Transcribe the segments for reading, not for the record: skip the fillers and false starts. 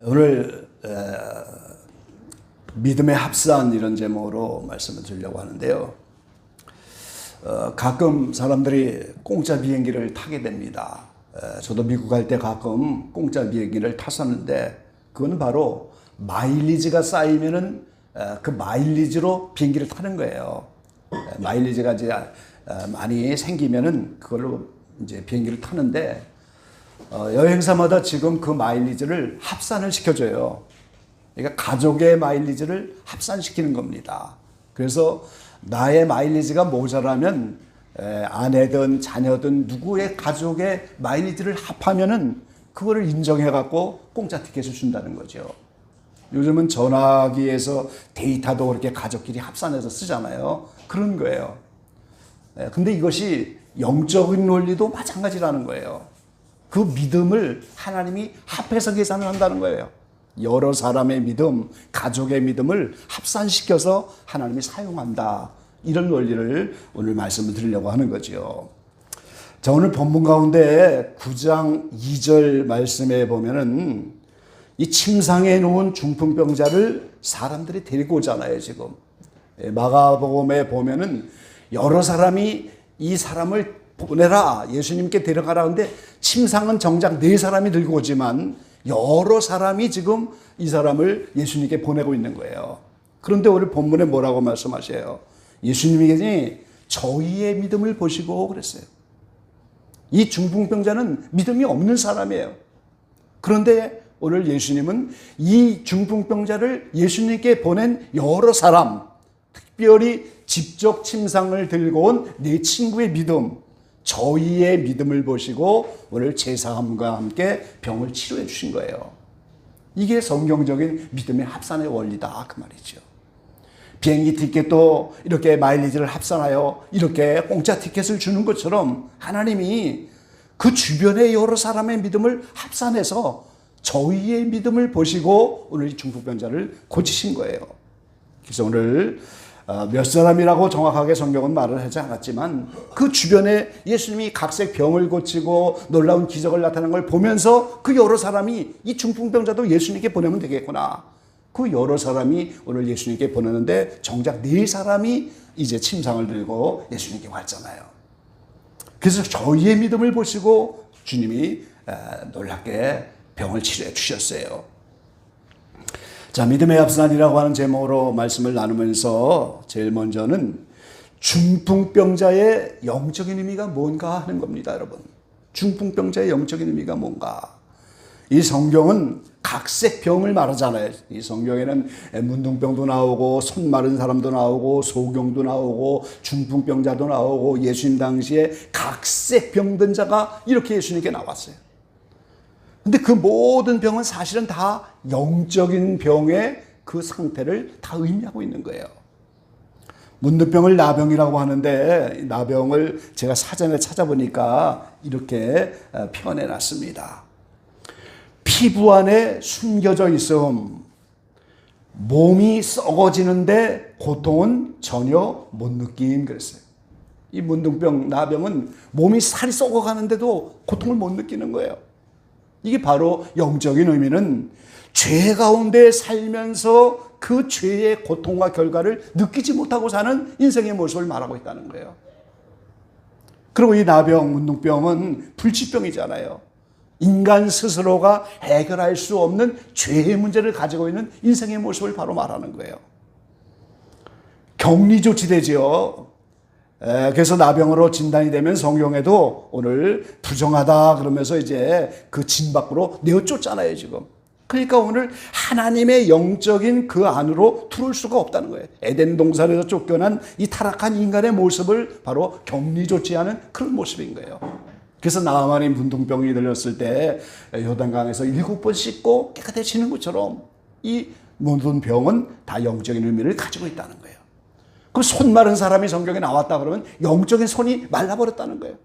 오늘 믿음의 합산 이런 제목으로 말씀을 드리려고 하는데요. 가끔 사람들이 공짜 비행기를 타게 됩니다. 저도 미국 갈 때 가끔 공짜 비행기를 탔었는데 그건 바로 마일리지가 쌓이면은 그 마일리지로 비행기를 타는 거예요. 마일리지가 이제 많이 생기면은 그걸로 이제 비행기를 타는데 여행사마다 지금 그 마일리지를 합산을 시켜줘요. 그러니까 가족의 마일리지를 합산시키는 겁니다. 그래서 나의 마일리지가 모자라면 아내든 자녀든 누구의 가족의 마일리지를 합하면은 그거를 인정해갖고 공짜 티켓을 준다는 거죠. 요즘은 전화기에서 데이터도 그렇게 가족끼리 합산해서 쓰잖아요. 그런 거예요. 근데 이것이 영적인 원리도 마찬가지라는 거예요. 그 믿음을 하나님이 합해서 계산을 한다는 거예요. 여러 사람의 믿음, 가족의 믿음을 합산시켜서 하나님이 사용한다. 이런 원리를 오늘 말씀을 드리려고 하는 거죠. 자, 오늘 본문 가운데 9장 2절 말씀에 보면은 이 침상에 누운 중풍병자를 사람들이 데리고 오잖아요, 지금. 마가복음에 보면은 여러 사람이 이 사람을 보내라, 예수님께 데려가라 하는데 침상은 정작 4사람이 들고 오지만 여러 사람이 지금 이 사람을 예수님께 보내고 있는 거예요. 그런데 오늘 본문에 뭐라고 말씀하셔요? 예수님이 저희의 믿음을 보시고 그랬어요. 이 중풍병자는 믿음이 없는 사람이에요. 그런데 오늘 예수님은 이 중풍병자를 예수님께 보낸 여러 사람, 특별히 직접 침상을 들고 온 내 친구의 믿음, 저희의 믿음을 보시고 오늘 제사함과 함께 병을 치료해 주신 거예요. 이게 성경적인 믿음의 합산의 원리다, 그 말이죠. 비행기 티켓도 이렇게 마일리지를 합산하여 이렇게 공짜 티켓을 주는 것처럼 하나님이 그 주변의 여러 사람의 믿음을 합산해서 저희의 믿음을 보시고 오늘 이 중풍병자를 고치신 거예요. 그래서 오늘 몇 사람이라고 정확하게 성경은 말을 하지 않았지만 그 주변에 예수님이 각색 병을 고치고 놀라운 기적을 나타내는 걸 보면서 그 여러 사람이 이 중풍병자도 예수님께 보내면 되겠구나. 그 여러 사람이 오늘 예수님께 보내는데 정작 4사람이 이제 침상을 들고 예수님께 왔잖아요. 그래서 저희의 믿음을 보시고 주님이 놀랍게 병을 치료해 주셨어요. 자, 믿음의 합산이라고 하는 제목으로 말씀을 나누면서 제일 먼저는 중풍병자의 영적인 의미가 뭔가 하는 겁니다, 여러분. 중풍병자의 영적인 의미가 뭔가. 이 성경은 각색 병을 말하잖아요. 이 성경에는 문둥병도 나오고 손 마른 사람도 나오고 소경도 나오고 중풍병자도 나오고 예수님 당시에 각색 병든 자가 이렇게 예수님께 나왔어요. 근데 그 모든 병은 사실은 다 영적인 병의 그 상태를 다 의미하고 있는 거예요. 문둥병을 나병이라고 하는데 나병을 제가 사전에 찾아보니까 이렇게 표현해 놨습니다. 피부 안에 숨겨져 있음, 몸이 썩어지는데 고통은 전혀 못 느낌 그랬어요. 이 문둥병, 나병은 몸이 살이 썩어가는데도 고통을 못 느끼는 거예요. 이게 바로 영적인 의미는 죄 가운데 살면서 그 죄의 고통과 결과를 느끼지 못하고 사는 인생의 모습을 말하고 있다는 거예요. 그리고 이 나병, 문둥병은 불치병이잖아요. 인간 스스로가 해결할 수 없는 죄의 문제를 가지고 있는 인생의 모습을 바로 말하는 거예요. 격리 조치되죠. 그래서 나병으로 진단이 되면 성경에도 오늘 부정하다 그러면서 이제 그 진 밖으로 내어쫓잖아요, 지금. 그러니까 오늘 하나님의 영적인 그 안으로 들어올 수가 없다는 거예요. 에덴 동산에서 쫓겨난 이 타락한 인간의 모습을 바로 격리 조치하는 그런 모습인 거예요. 그래서 나아만이 문둥병이 들렸을 때 요단강에서 7번 씻고 깨끗해지는 것처럼 이 모든 병은 다 영적인 의미를 가지고 있다는 거예요. 그럼 손 마른 사람이 성경에 나왔다 그러면 영적인 손이 말라버렸다는 거예요.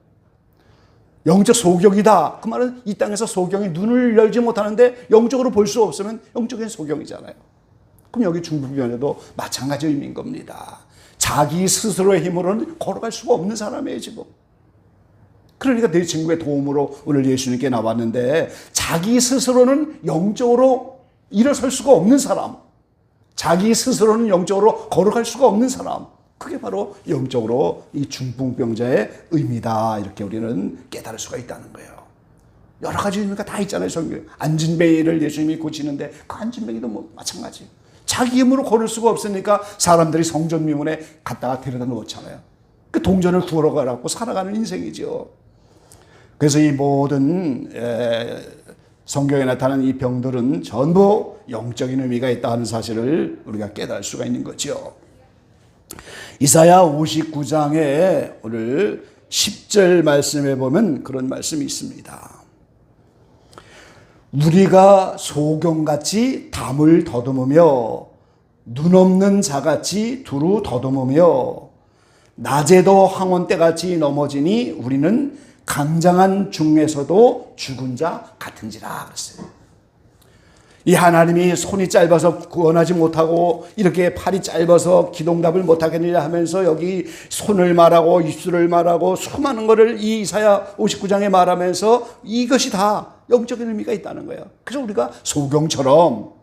영적 소경이다. 그 말은 이 땅에서 소경이 눈을 열지 못하는데 영적으로 볼 수 없으면 영적인 소경이잖아요. 그럼 여기 중풍병자도 마찬가지 의미인 겁니다. 자기 스스로의 힘으로는 걸어갈 수가 없는 사람이에요, 지금. 그러니까 내 친구의 도움으로 오늘 예수님께 나왔는데 자기 스스로는 영적으로 일어설 수가 없는 사람, 자기 스스로는 영적으로 걸어갈 수가 없는 사람, 그게 바로 영적으로 이 중풍병자의 의미다. 이렇게 우리는 깨달을 수가 있다는 거예요. 여러 가지 의미가 다 있잖아요. 성경에. 안진뱅이를 예수님이 고치는데 그 안진뱅이도 뭐 마찬가지. 자기 힘으로 걸을 수가 없으니까 사람들이 성전 미문에 갖다가 데려다 놓잖아요. 그 동전을 구하러 가라고 살아가는 인생이죠. 그래서 이 모든 성경에 나타난 이 병들은 전부 영적인 의미가 있다 하는 사실을 우리가 깨달을 수가 있는 거죠. 이사야 59장에 오늘 10절 말씀에 보면 그런 말씀이 있습니다. 우리가 소경같이 담을 더듬으며 눈 없는 자같이 두루 더듬으며 낮에도 황혼때같이 넘어지니 우리는 강장한 중에서도 죽은 자 같은지라 그랬어요. 이 하나님이 손이 짧아서 구원하지 못하고 이렇게 팔이 짧아서 기동답을 못하겠느냐 하면서 여기 손을 말하고 입술을 말하고 수많은 것을 이 이사야 59장에 말하면서 이것이 다 영적인 의미가 있다는 거예요. 그래서 우리가 소경처럼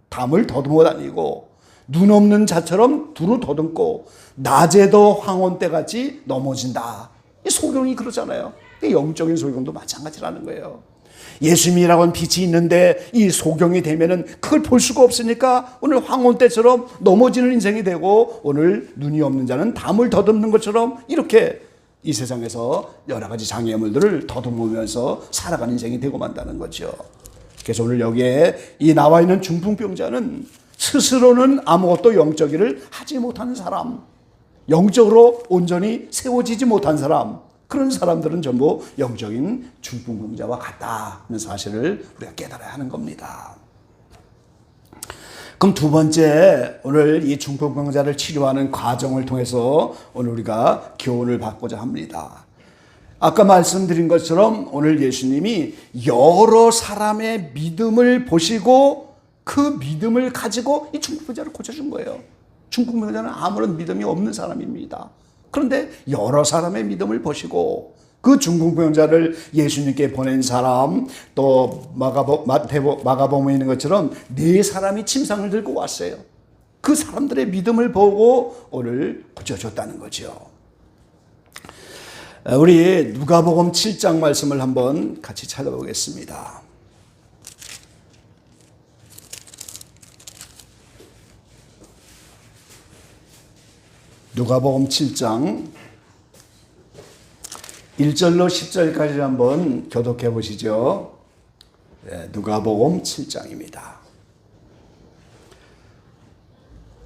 담을 더듬어 다니고 눈 없는 자처럼 두루 더듬고 낮에도 황혼때같이 넘어진다. 이 소경이 그러잖아요. 영적인 소경도 마찬가지라는 거예요. 예수님이라고 하는 빛이 있는데 이 소경이 되면은 그걸 볼 수가 없으니까 오늘 황혼때처럼 넘어지는 인생이 되고 오늘 눈이 없는 자는 담을 더듬는 것처럼 이렇게 이 세상에서 여러 가지 장애물들을 더듬으면서 살아가는 인생이 되고 만다는 거죠. 그래서 오늘 여기에 이 나와 있는 중풍병자는 스스로는 아무것도 영적이를 하지 못하는 사람, 영적으로 온전히 세워지지 못한 사람, 그런 사람들은 전부 영적인 중풍병자와 같다는 사실을 우리가 깨달아야 하는 겁니다. 그럼 두 번째, 오늘 이 중풍병자를 치료하는 과정을 통해서 오늘 우리가 교훈을 받고자 합니다. 아까 말씀드린 것처럼 오늘 예수님이 여러 사람의 믿음을 보시고 그 믿음을 가지고 이 중풍병자를 고쳐준 거예요. 중풍병자는 아무런 믿음이 없는 사람입니다. 그런데 여러 사람의 믿음을 보시고 그 중풍병자를 예수님께 보낸 사람, 또 마가복음에 있는 것처럼 4사람이 침상을 들고 왔어요. 그 사람들의 믿음을 보고 오늘 고쳐줬다는 거죠. 우리 누가복음 7장 말씀을 한번 같이 찾아보겠습니다. 누가복음 7장 1절로 10절까지 한번 교독해 보시죠. 누가복음 7장입니다.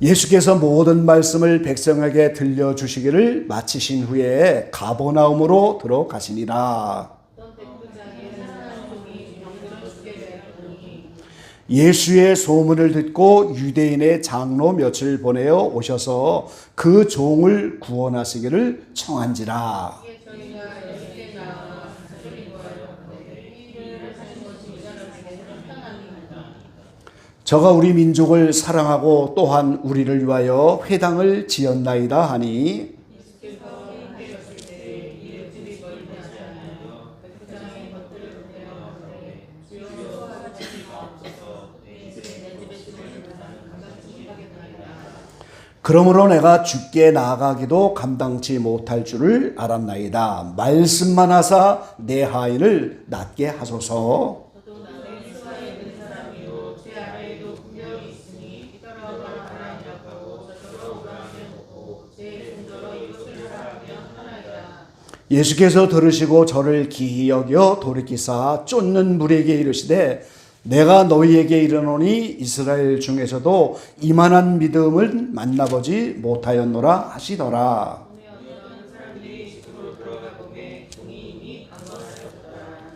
예수께서 모든 말씀을 백성에게 들려주시기를 마치신 후에 가버나움으로 들어가시니라. 예수의 소문을 듣고 유대인의 장로 몇을 보내어 오셔서 그 종을 구원하시기를 청한지라. 저가 우리 민족을 사랑하고 또한 우리를 위하여 회당을 지었나이다 하니 그러므로 내가 주께 나아가기도 감당치 못할 줄을 알았나이다. 말씀만 하사 내 하인을 낫게 하소서. 예수께서 들으시고 저를 기이 여겨 돌이키사 쫓는 무리에게 이르시되 내가 너희에게 이르노니 이스라엘 중에서도 이만한 믿음을 만나보지 못하였노라 하시더라.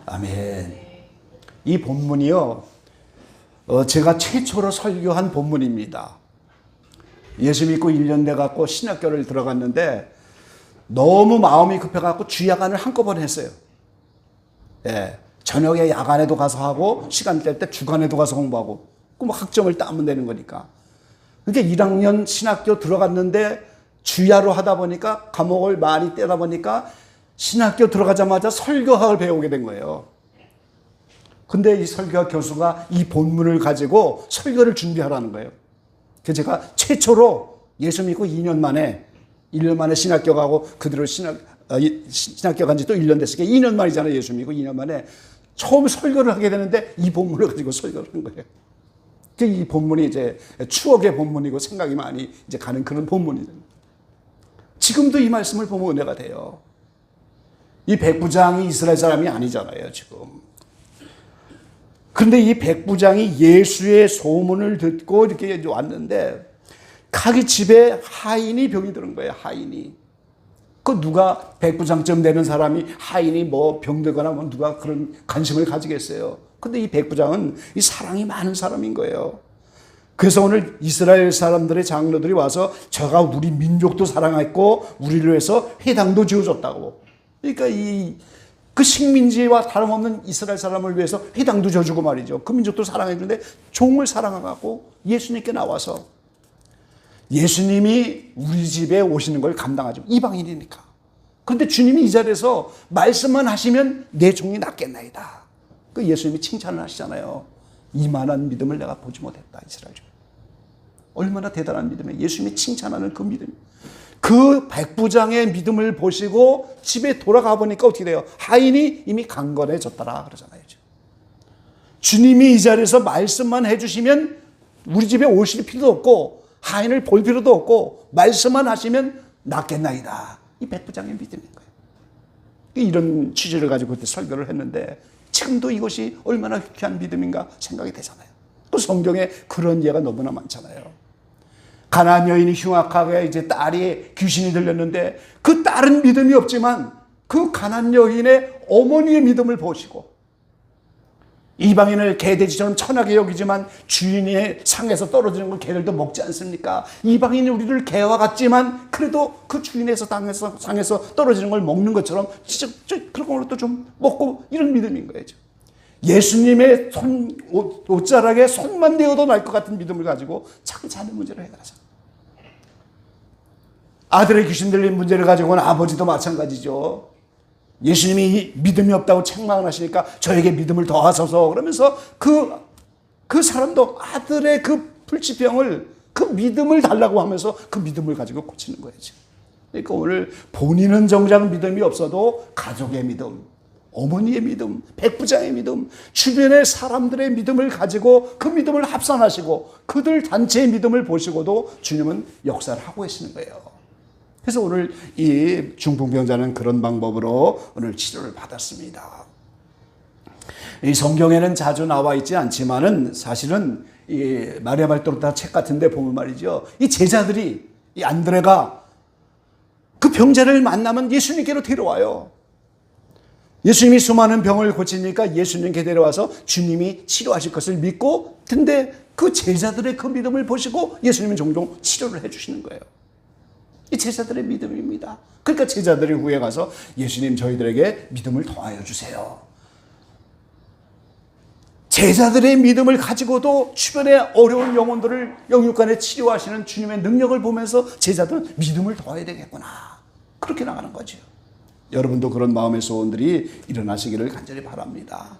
아멘. 이 본문이요, 제가 최초로 설교한 본문입니다. 예수 믿고 1년 돼갖고 신학교를 들어갔는데 너무 마음이 급해갖고 주야간을 한꺼번에 했어요. 예. 저녁에 야간에도 가서 하고 시간 될 때 주간에도 가서 공부하고 그 학점을 따면 되는 거니까. 그러니까 1학년 신학교 들어갔는데 주야로 하다 보니까 과목을 많이 떼다 보니까 신학교 들어가자마자 설교학을 배우게 된 거예요. 근데 이 설교 교수가 이 본문을 가지고 설교를 준비하라는 거예요. 그래서 제가 최초로 예수 믿고 2년 만에 1년 만에 신학교 가고 그대로 신학교 간 지 또 1년 됐으니까 2년 만이잖아요. 예수 믿고 2년 만에 처음 설교를 하게 되는데 이 본문을 가지고 설교를 하는 거예요. 이 본문이 이제 추억의 본문이고 생각이 많이 이제 가는 그런 본문이 됩니다. 지금도 이 말씀을 보면 은혜가 돼요. 이 백부장이 이스라엘 사람이 아니잖아요, 지금. 그런데 이 백부장이 예수의 소문을 듣고 이렇게 왔는데 자기 집에 하인이 병이 드는 거예요, 하인이. 그 누가 백부장쯤 되는 사람이 하인이 뭐 병들거나 뭐 누가 그런 관심을 가지겠어요. 근데 이 백부장은 이 사랑이 많은 사람인 거예요. 그래서 오늘 이스라엘 사람들의 장로들이 와서 저가 우리 민족도 사랑했고 우리를 위해서 회당도 지어줬다고. 그러니까 그 식민지와 다름없는 이스라엘 사람을 위해서 회당도 지어주고 말이죠. 그 민족도 사랑해주는데 종을 사랑하고 예수님께 나와서 예수님이 우리 집에 오시는 걸 감당하죠. 이방인이니까. 그런데 주님이 이 자리에서 말씀만 하시면 내 종이 낫겠나이다. 그 예수님이 칭찬을 하시잖아요. 이만한 믿음을 내가 보지 못했다. 이스라엘 중. 얼마나 대단한 믿음이에요. 예수님이 칭찬하는 그 믿음. 그 백부장의 믿음을 보시고 집에 돌아가 보니까 어떻게 돼요? 하인이 이미 강건해졌더라 그러잖아요. 주님이 이 자리에서 말씀만 해주시면 우리 집에 오실 필요도 없고 하인을 볼 필요도 없고 말씀만 하시면 낫겠나이다. 이 백부장의 믿음인 거예요. 이런 취지를 가지고 그때 설교를 했는데 지금도 이것이 얼마나 귀한 믿음인가 생각이 되잖아요. 또 성경에 그런 예가 너무나 많잖아요. 가나안 여인이 흉악하게 이제 딸이 귀신이 들렸는데 그 딸은 믿음이 없지만 그 가나안 여인의 어머니의 믿음을 보시고 이방인을 개돼지처럼 천하게 여기지만 주인의 상에서 떨어지는 걸 개들도 먹지 않습니까? 이방인이 우리를 개와 같지만 그래도 그 주인에서 상에서 떨어지는 걸 먹는 것처럼 진짜 그런 것도 좀 먹고 이런 믿음인 거예요. 예수님의 옷자락에 손만 대어도 날 것 같은 믿음을 가지고 자꾸 자녀 문제를 해결하잖아요. 아들의 귀신 들린 문제를 가지고는 아버지도 마찬가지죠. 예수님이 믿음이 없다고 책망을 하시니까 저에게 믿음을 더하소서 그러면서 그 사람도 아들의 그 불치병을 그 믿음을 달라고 하면서 그 믿음을 가지고 고치는 거예요. 그러니까 오늘 본인은 정작 믿음이 없어도 가족의 믿음, 어머니의 믿음, 백부장의 믿음, 주변의 사람들의 믿음을 가지고 그 믿음을 합산하시고 그들 단체의 믿음을 보시고도 주님은 역사를 하고 계시는 거예요. 그래서 오늘 이 중풍병자는 그런 방법으로 오늘 치료를 받았습니다. 이 성경에는 자주 나와 있지 않지만은 사실은 이 마리아 말도르타 책 같은데 보면 말이죠. 이 제자들이 이 안드레가 그 병자를 만나면 예수님께로 데려와요. 예수님이 수많은 병을 고치니까 예수님께 데려와서 주님이 치료하실 것을 믿고 근데 그 제자들의 그 믿음을 보시고 예수님은 종종 치료를 해주시는 거예요. 이 제자들의 믿음입니다. 그러니까 제자들이 후에 가서 예수님 저희들에게 믿음을 더하여 주세요. 제자들의 믿음을 가지고도 주변의 어려운 영혼들을 영육간에 치료하시는 주님의 능력을 보면서 제자들은 믿음을 더해야 되겠구나. 그렇게 나가는 거죠. 여러분도 그런 마음의 소원들이 일어나시기를 간절히 바랍니다.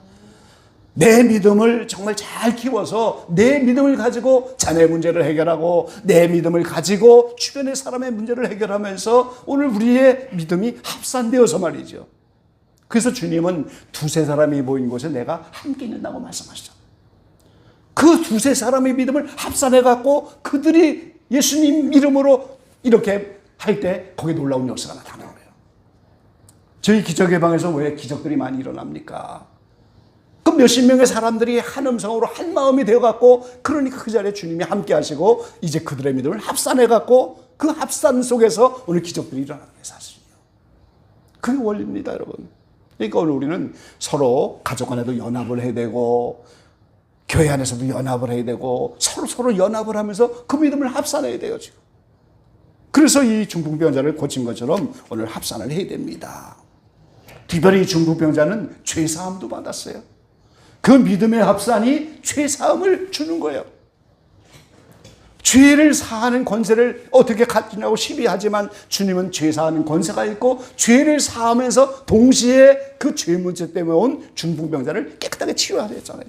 내 믿음을 정말 잘 키워서 내 믿음을 가지고 자녀의 문제를 해결하고 내 믿음을 가지고 주변의 사람의 문제를 해결하면서 오늘 우리의 믿음이 합산되어서 말이죠. 그래서 주님은 두세 사람이 모인 곳에 내가 함께 있는다고 말씀하시죠. 그 두세 사람의 믿음을 합산해갖고 그들이 예수님 이름으로 이렇게 할 때 거기에 놀라운 역사가 나타나는 거예요. 저희 기적의 방에서 왜 기적들이 많이 일어납니까? 그 몇십 명의 사람들이 한 음성으로 한 마음이 되어갖고 그러니까 그 자리에 주님이 함께 하시고 이제 그들의 믿음을 합산해갖고 그 합산 속에서 오늘 기적들이 일어나는 게 사실이에요. 그게 원리입니다, 여러분. 그러니까 오늘 우리는 서로 가족 간에도 연합을 해야 되고 교회 안에서도 연합을 해야 되고 서로 연합을 하면서 그 믿음을 합산해야 돼요, 지금. 그래서 이 중풍병자를 고친 것처럼 오늘 합산을 해야 됩니다. 특별히 중풍병자는 죄사함도 받았어요. 그 믿음의 합산이 죄사함을 주는 거예요. 죄를 사하는 권세를 어떻게 갖느냐고 시비하지만 주님은 죄 사하는 권세가 있고 죄를 사하면서 동시에 그 죄 문제 때문에 온 중풍병자를 깨끗하게 치유하셨잖아요.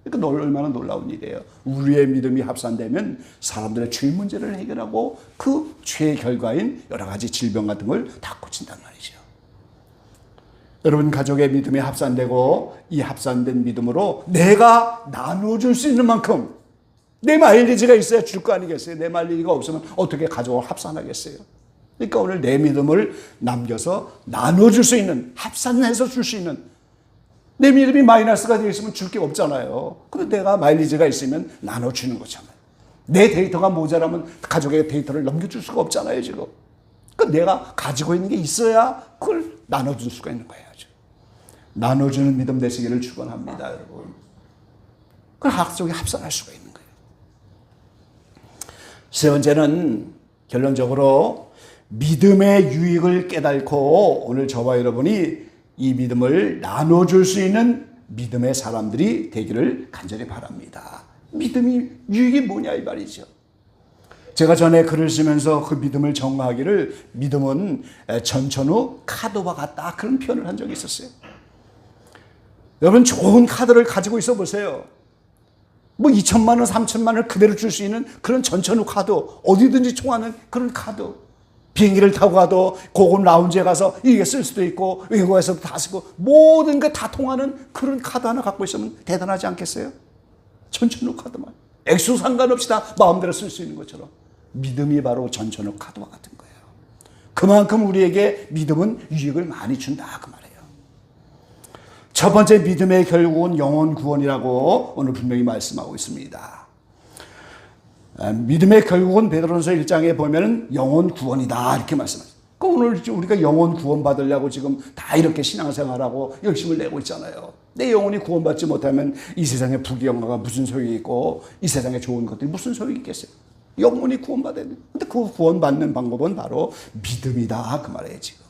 그러니까 얼마나 놀라운 일이에요. 우리의 믿음이 합산되면 사람들의 죄 문제를 해결하고 그 죄의 결과인 여러 가지 질병 같은 걸 다 고친단 말이죠. 여러분 가족의 믿음이 합산되고 이 합산된 믿음으로 내가 나눠줄 수 있는 만큼 내 마일리지가 있어야 줄 거 아니겠어요. 내 마일리지가 없으면 어떻게 가족을 합산하겠어요. 그러니까 오늘 내 믿음을 남겨서 나눠줄 수 있는, 합산해서 줄 수 있는, 내 믿음이 마이너스가 되어 있으면 줄 게 없잖아요. 근데 내가 마일리지가 있으면 나눠주는 거잖아요. 내 데이터가 모자라면 가족의 데이터를 넘겨줄 수가 없잖아요, 지금. 그러니까 내가 가지고 있는 게 있어야 그걸 나눠줄 수가 있는 거예요. 나눠주는 믿음 되시기를 축원합니다, 여러분. 그걸 가족이 합산할 수가 있는 거예요. 세 번째는 결론적으로 믿음의 유익을 깨닫고 오늘 저와 여러분이 이 믿음을 나눠줄 수 있는 믿음의 사람들이 되기를 간절히 바랍니다. 믿음이 유익이 뭐냐 이 말이죠. 제가 전에 글을 쓰면서 그 믿음을 정의하기를 믿음은 전천후 카드와 같다 그런 표현을 한 적이 있었어요. 여러분 좋은 카드를 가지고 있어 보세요. 뭐 2천만 원, 3천만 원을 그대로 줄 수 있는 그런 전천후 카드, 어디든지 통하는 그런 카드. 비행기를 타고 가도 고급 라운지에 가서 이게 쓸 수도 있고 외국에서도 다 쓰고 모든 게 다 통하는 그런 카드 하나 갖고 있으면 대단하지 않겠어요? 전천후 카드만. 액수 상관없이 다 마음대로 쓸 수 있는 것처럼 믿음이 바로 전천후 카드와 같은 거예요. 그만큼 우리에게 믿음은 유익을 많이 준다 그 말이에요. 첫 번째 믿음의 결국은 영혼 구원이라고 오늘 분명히 말씀하고 있습니다. 믿음의 결국은 베드로전서 1장에 보면은 영혼 구원이다 이렇게 말씀하세요. 오늘 우리가 영혼 구원 받으려고 지금 다 이렇게 신앙생활하고 열심을 내고 있잖아요. 내 영혼이 구원받지 못하면 이 세상의 부귀영화가 무슨 소용이 있고 이 세상에 좋은 것들이 무슨 소용이 있겠어요. 영혼이 구원받아야 돼. 근데 그 구원받는 방법은 바로 믿음이다 그 말이에요 지금.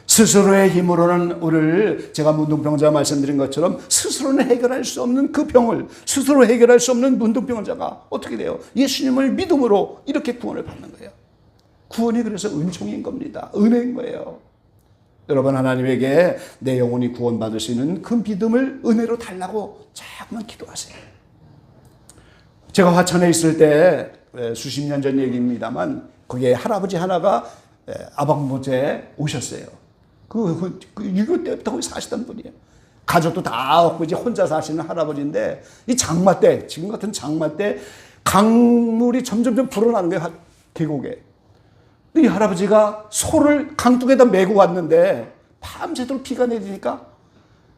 스스로의 힘으로는 오늘 제가 문둥병자 말씀드린 것처럼 스스로는 해결할 수 없는 그 병을 스스로 해결할 수 없는 문둥병자가 어떻게 돼요? 예수님을 믿음으로 이렇게 구원을 받는 거예요. 구원이 그래서 은총인 겁니다. 은혜인 거예요. 여러분 하나님에게 내 영혼이 구원받을 수 있는 그 믿음을 은혜로 달라고 자꾸만 기도하세요. 제가 화천에 있을 때 수십 년 전 얘기입니다만 거기에 할아버지 하나가 아방모제에 오셨어요. 그 6.25 때부터 거기 사시던 분이에요. 가족도 다 없고 이제 혼자 사시는 할아버지인데 이 장마 때, 지금 같은 장마 때 강물이 점점점 불어나는 거예요. 계곡에. 이 할아버지가 소를 강둑에다 메고 왔는데 밤새도록 비가 내리니까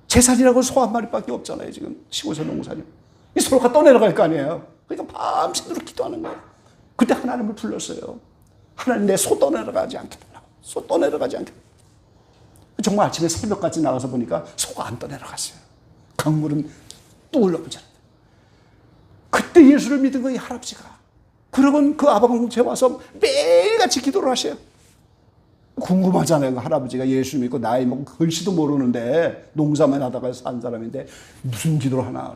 재산이라고 소 한 마리밖에 없잖아요. 지금 시골에서 농사는. 이 소가 떠내려갈 거 아니에요. 그러니까 밤새도록 기도하는 거예요. 그때 하나님을 불렀어요. 하나님 내 소 떠내려가지 않게 달라고. 소 떠내려가지 않게 달라고. 정말 아침에 새벽까지 나가서 보니까 소가 안 떠내려갔어요. 강물은 또 올라오잖아요. 그때 예수를 믿은 거예요, 할아버지가. 그러곤 그 아방공채 와서 매일같이 기도를 하셔요. 궁금하잖아요. 그 할아버지가 예수 믿고 나이 먹고 글씨도 모르는데 농사만 하다가 산 사람인데 무슨 기도를 하나,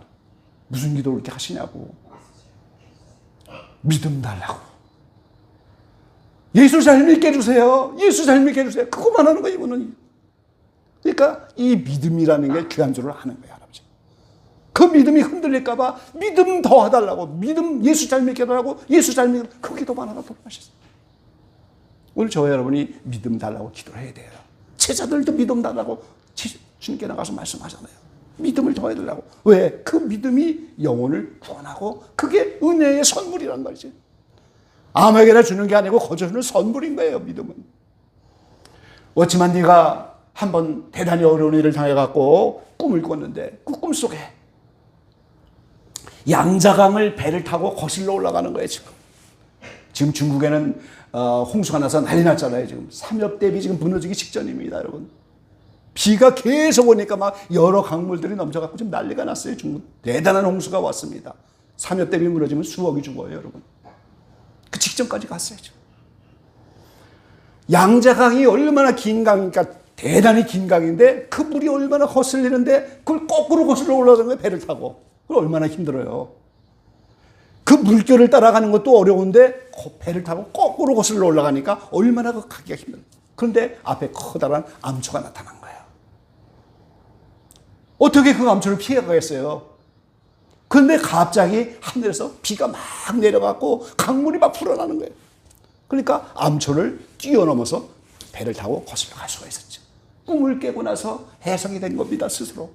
무슨 기도를 이렇게 하시냐고. 믿음 달라고. 예수 잘 믿게 해주세요. 예수 잘 믿게 해주세요. 그거만 하는 거예요, 이거는. 그러니까 이 믿음이라는 게 귀한 줄을 아는 거예요, 할아버지. 그 믿음이 흔들릴까봐 믿음 더 해달라고, 믿음 예수 잘 믿게 해달라고, 예수 잘 믿게 그 기도만 하나 돌아가셨어요. 오늘 저와 여러분이 믿음 달라고 기도를 해야 돼요. 제자들도 믿음 달라고 주님께 나가서 말씀하잖아요. 믿음을 더 해달라고. 왜? 그 믿음이 영혼을 구원하고 그게 은혜의 선물이란 말이지. 아무에게나 주는 게 아니고 거저주는 선물인 거예요, 믿음은. 어찌만 네가 한번 대단히 어려운 일을 당해갖고 꿈을 꿨는데 그 꿈 속에 양자강을 배를 타고 거슬러 올라가는 거예요, 지금. 지금 중국에는 홍수가 나서 난리 났잖아요, 지금. 삼엽대비 지금 무너지기 직전입니다, 여러분. 비가 계속 오니까 막 여러 강물들이 넘쳐갖고 지금 난리가 났어요, 중국. 대단한 홍수가 왔습니다. 삼엽대비 무너지면 수억이 죽어요, 여러분. 그 직전까지 갔어요, 지금. 양자강이 얼마나 긴 강이니까 대단히 긴 강인데 그 물이 얼마나 거슬리는데 그걸 거꾸로 거슬러 올라가는 거예요, 배를 타고. 그걸 얼마나 힘들어요. 그 물결을 따라가는 것도 어려운데 배를 타고 거꾸로 거슬러 올라가니까 얼마나 그 가기가 힘들어요. 그런데 앞에 커다란 암초가 나타난 거예요. 어떻게 그 암초를 피해가겠어요? 그런데 갑자기 하늘에서 비가 막 내려갖고 강물이 막 불어나는 거예요. 그러니까 암초를 뛰어넘어서 배를 타고 거슬러 갈 수가 있었죠. 꿈을 깨고 나서 해석이 된 겁니다, 스스로.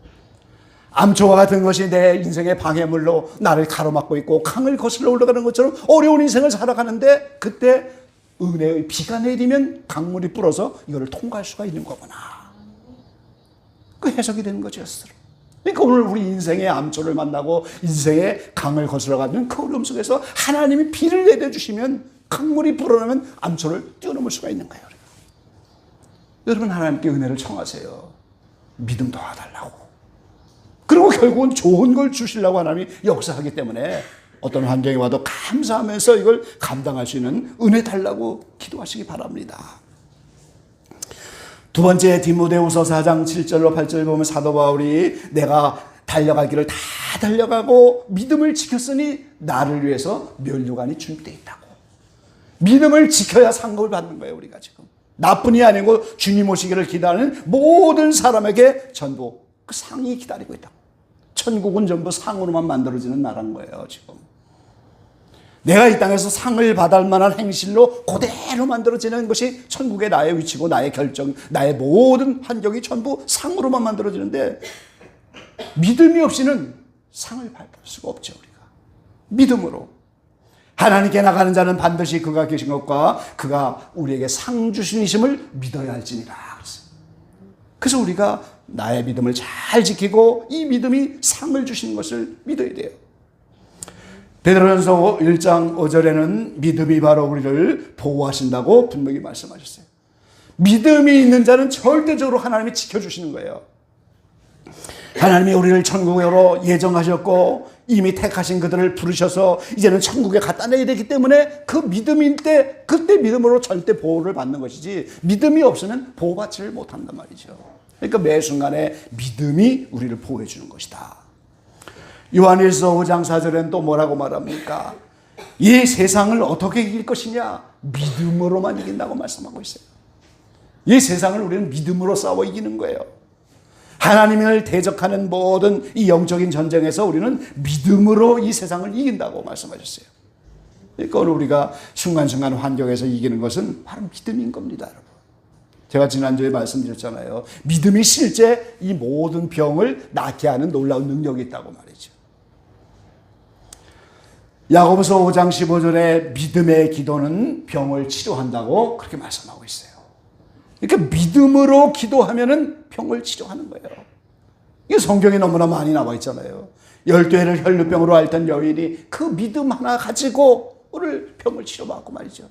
암초와 같은 것이 내 인생의 방해물로 나를 가로막고 있고 강을 거슬러 올라가는 것처럼 어려운 인생을 살아가는데, 그때 은혜의 비가 내리면 강물이 불어서 이거를 통과할 수가 있는 거구나. 그 해석이 되는 거죠, 스스로. 그러니까 오늘 우리 인생의 암초를 만나고 인생의 강을 거슬러가는 그 어려움 속에서 하나님이 비를 내려주시면, 강물이 불어나면 암초를 뛰어넘을 수가 있는 거예요. 여러분, 하나님께 은혜를 청하세요. 믿음 도와달라고. 그리고 결국은 좋은 걸 주시려고 하나님이 역사하기 때문에 어떤 환경이 와도 감사하면서 이걸 감당할 수 있는 은혜 달라고 기도하시기 바랍니다. 두 번째, 디모데후서 4장 7절로 8절 보면 사도 바울이 내가 달려갈 길을 다 달려가고 믿음을 지켰으니 나를 위해서 면류관이 준비되어 있다고. 믿음을 지켜야 상급을 받는 거예요, 우리가 지금. 나뿐이 아니고 주님 오시기를 기다리는 모든 사람에게 전부 그 상이 기다리고 있다고. 천국은 전부 상으로만 만들어지는 나라인 거예요, 지금. 내가 이 땅에서 상을 받을 만한 행실로 그대로 만들어지는 것이 천국의 나의 위치고 나의 결정, 나의 모든 환경이 전부 상으로만 만들어지는데, 믿음이 없이는 상을 받을 수가 없죠, 우리가. 믿음으로. 하나님께 나가는 자는 반드시 그가 계신 것과 그가 우리에게 상 주신이심을 믿어야 할지니라. 그래서 우리가 나의 믿음을 잘 지키고 이 믿음이 상을 주시는 것을 믿어야 돼요. 베드로전서 1장 5절에는 믿음이 바로 우리를 보호하신다고 분명히 말씀하셨어요. 믿음이 있는 자는 절대적으로 하나님이 지켜주시는 거예요. 하나님이 우리를 천국으로 예정하셨고 이미 택하신 그들을 부르셔서 이제는 천국에 갖다 내야 되기 때문에 그 믿음일 때, 그때 믿음으로 절대 보호를 받는 것이지, 믿음이 없으면 보호받지를 못한단 말이죠. 그러니까 매 순간에 믿음이 우리를 보호해 주는 것이다. 요한일서 5장 4절에는 또 뭐라고 말합니까? 이 세상을 어떻게 이길 것이냐? 믿음으로만 이긴다고 말씀하고 있어요. 이 세상을 우리는 믿음으로 싸워 이기는 거예요. 하나님을 대적하는 모든 이 영적인 전쟁에서 우리는 믿음으로 이 세상을 이긴다고 말씀하셨어요. 그러니까 오늘 우리가 순간순간 환경에서 이기는 것은 바로 믿음인 겁니다, 여러분. 제가 지난주에 말씀드렸잖아요. 믿음이 실제 이 모든 병을 낫게 하는 놀라운 능력이 있다고 말이죠. 야고보서 5장 15절에 믿음의 기도는 병을 치료한다고 그렇게 말씀하고 있어요. 그러니까 믿음으로 기도하면은 병을 치료하는 거예요. 이게 성경에 너무나 많이 나와 있잖아요. 12해를 혈루병으로 앓던 여인이 그 믿음 하나 가지고 오늘 병을 치료받고 말이죠.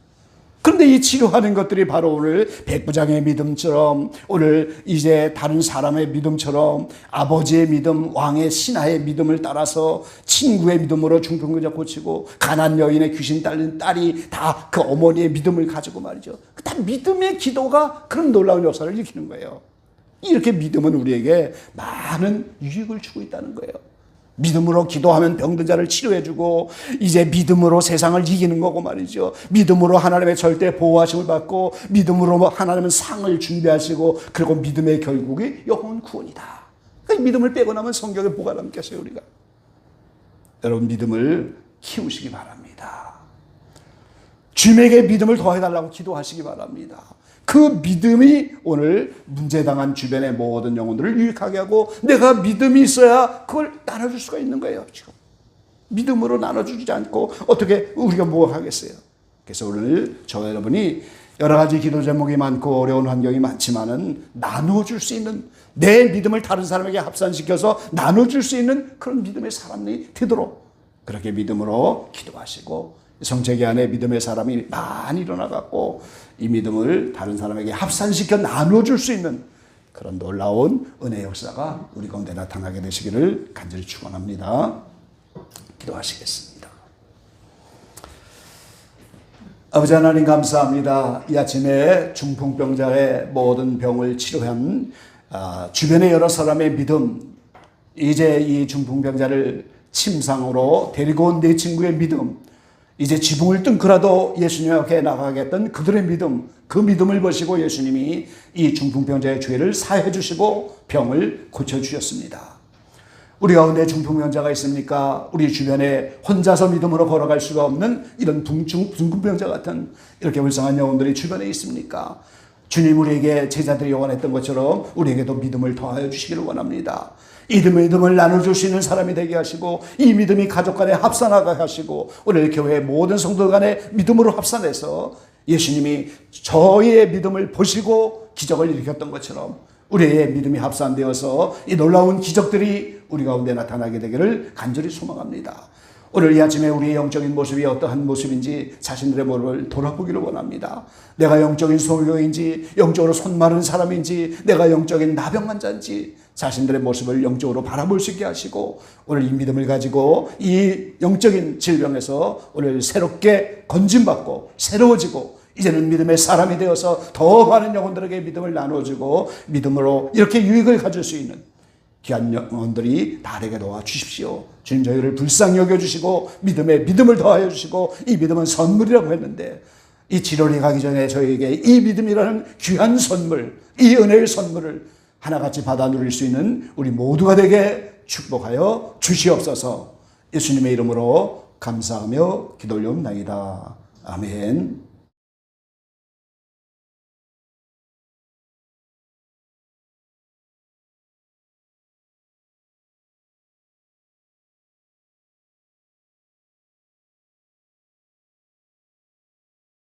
그런데 이 치료하는 것들이 바로 오늘 백부장의 믿음처럼, 오늘 이제 다른 사람의 믿음처럼, 아버지의 믿음, 왕의 신하의 믿음을 따라서 친구의 믿음으로 중풍병자 고치고, 가난 여인의 귀신 딸린 딸이 다 그 어머니의 믿음을 가지고 말이죠. 다 믿음의 기도가 그런 놀라운 역사를 일으키는 거예요. 이렇게 믿음은 우리에게 많은 유익을 주고 있다는 거예요. 믿음으로 기도하면 병든 자를 치료해주고, 이제 믿음으로 세상을 이기는 거고 말이죠. 믿음으로 하나님의 절대 보호하심을 받고, 믿음으로 하나님은 상을 준비하시고, 그리고 믿음의 결국이 영혼 구원이다. 그러니까 믿음을 빼고 나면 성경에 뭐가 남겠어요, 우리가. 여러분, 믿음을 키우시기 바랍니다. 주님에게 믿음을 더해달라고 기도하시기 바랍니다. 그 믿음이 오늘 문제당한 주변의 모든 영혼들을 유익하게 하고, 내가 믿음이 있어야 그걸 나눠줄 수가 있는 거예요, 지금. 믿음으로 나눠주지 않고 어떻게 우리가 뭐 하겠어요? 그래서 오늘 저와 여러분이 여러 가지 기도 제목이 많고 어려운 환경이 많지만은 나눠줄 수 있는, 내 믿음을 다른 사람에게 합산시켜서 나눠줄 수 있는 그런 믿음의 사람이 되도록 그렇게 믿음으로 기도하시고, 성체계 안에 믿음의 사람이 많이 일어나갖고 이 믿음을 다른 사람에게 합산시켜 나눠줄 수 있는 그런 놀라운 은혜 역사가 우리 가운데 나타나게 되시기를 간절히 축원합니다. 기도하시겠습니다. 아버지 하나님, 감사합니다. 이 아침에 중풍병자의 모든 병을 치료한 주변의 여러 사람의 믿음, 이제 이 중풍병자를 침상으로 데리고 온 내 친구의 믿음, 이제 지붕을 뚫고라도 예수님 앞에 나가겠던 그들의 믿음, 그 믿음을 보시고 예수님이 이 중풍병자의 죄를 사해 주시고 병을 고쳐주셨습니다. 우리 가운데 중풍병자가 있습니까? 우리 주변에 혼자서 믿음으로 걸어갈 수가 없는 이런 중풍병자 같은 이렇게 불쌍한 영혼들이 주변에 있습니까? 주님 우리에게 제자들이 원했던 것처럼 우리에게도 믿음을 더하여 주시기를 원합니다. 이 믿음을 나눠줄 수 있는 사람이 되게 하시고 이 믿음이 가족 간에 합산하게 하시고 오늘 교회 모든 성도 간에 믿음으로 합산해서 예수님이 저희의 믿음을 보시고 기적을 일으켰던 것처럼 우리의 믿음이 합산되어서 이 놀라운 기적들이 우리 가운데 나타나게 되기를 간절히 소망합니다. 오늘 이 아침에 우리의 영적인 모습이 어떠한 모습인지 자신들의 모습을 돌아보기를 원합니다. 내가 영적인 소경인지 영적으로 손마른 사람인지 내가 영적인 나병 환자인지 자신들의 모습을 영적으로 바라볼 수 있게 하시고 오늘 이 믿음을 가지고 이 영적인 질병에서 오늘 새롭게 건짐받고 새로워지고 이제는 믿음의 사람이 되어서 더 많은 영혼들에게 믿음을 나눠주고 믿음으로 이렇게 유익을 가질 수 있는 귀한 영혼들이 다 되게 도와주십시오. 주님 저희를 불쌍히 여겨주시고 믿음을 더하여 주시고 이 믿음은 선물이라고 했는데 이 지론이 가기 전에 저희에게 이 믿음이라는 귀한 선물, 이 은혜의 선물을 하나같이 받아 누릴 수 있는 우리 모두가 되게 축복하여 주시옵소서. 예수님의 이름으로 감사하며 기도 올려옵나이다. 아멘.